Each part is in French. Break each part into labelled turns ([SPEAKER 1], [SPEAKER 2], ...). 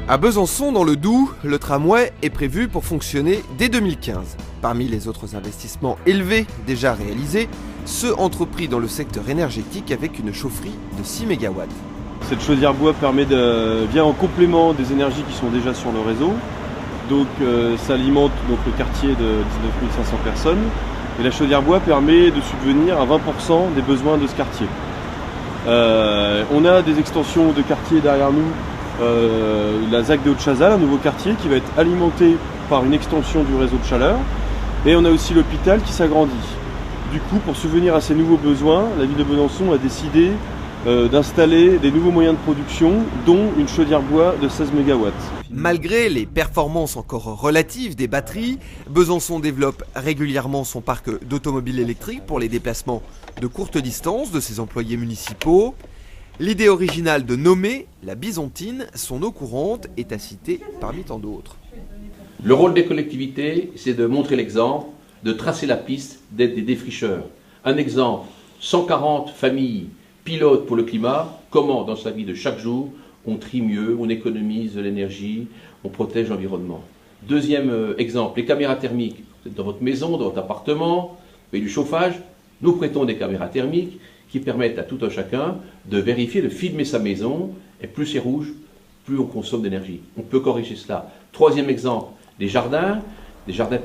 [SPEAKER 1] À Besançon, dans le Doubs, le tramway est prévu pour fonctionner dès 2015. Parmi les autres investissements élevés déjà réalisés, ceux entrepris dans le secteur énergétique avec une chaufferie de 6 MW.
[SPEAKER 2] Cette chaudière bois vient en complément des énergies qui sont déjà sur le réseau. Donc ça alimente le quartier de 19 500 personnes. Et la chaudière bois permet de subvenir à 20% des besoins de ce quartier. On a des extensions de quartier derrière nous. La ZAC de Haute-Chazal, un nouveau quartier qui va être alimenté par une extension du réseau de chaleur. Et on a aussi l'hôpital qui s'agrandit. Du coup, pour subvenir à ces nouveaux besoins, la ville de Besançon a décidé d'installer des nouveaux moyens de production, dont une chaudière bois de 16 MW.
[SPEAKER 1] Malgré les performances encore relatives des batteries, Besançon développe régulièrement son parc d'automobiles électriques pour les déplacements de courte distance de ses employés municipaux. L'idée originale de nommer la Bisontine son eau courante est à citer parmi tant d'autres.
[SPEAKER 3] Le rôle des collectivités, c'est de montrer l'exemple, de tracer la piste, d'être des défricheurs. Un exemple, 140 familles pilotes pour le climat, comment dans sa vie de chaque jour, on trie mieux, on économise de l'énergie, on protège l'environnement. Deuxième exemple, les caméras thermiques. Vous êtes dans votre maison, dans votre appartement, vous avez du chauffage, nous prêtons des caméras thermiques qui permettent à tout un chacun de vérifier, de filmer sa maison, et plus c'est rouge, plus on consomme d'énergie. On peut corriger cela. Troisième exemple, des jardins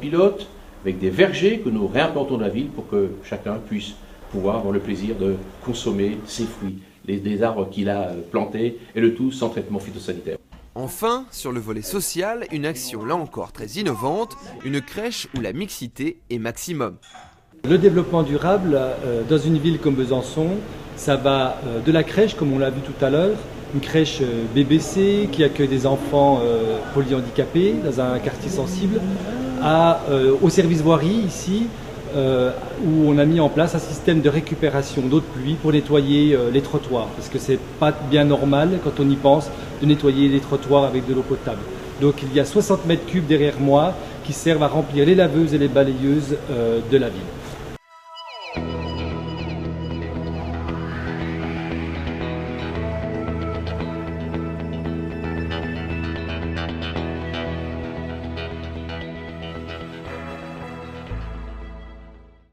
[SPEAKER 3] pilotes, avec des vergers que nous réimplantons dans la ville pour que chacun puisse pouvoir avoir le plaisir de consommer ses fruits, des arbres qu'il a plantés, et le tout sans traitement phytosanitaire.
[SPEAKER 1] Enfin, sur le volet social, une action là encore très innovante, une crèche où la mixité est maximum.
[SPEAKER 4] Le développement durable dans une ville comme Besançon, ça va de la crèche, comme on l'a vu tout à l'heure, une crèche BBC qui accueille des enfants polyhandicapés dans un quartier sensible, au service voirie ici, où on a mis en place un système de récupération d'eau de pluie pour nettoyer les trottoirs, parce que c'est pas bien normal, quand on y pense, de nettoyer les trottoirs avec de l'eau potable. Donc il y a 60 mètres cubes derrière moi qui servent à remplir les laveuses et les balayeuses de la ville.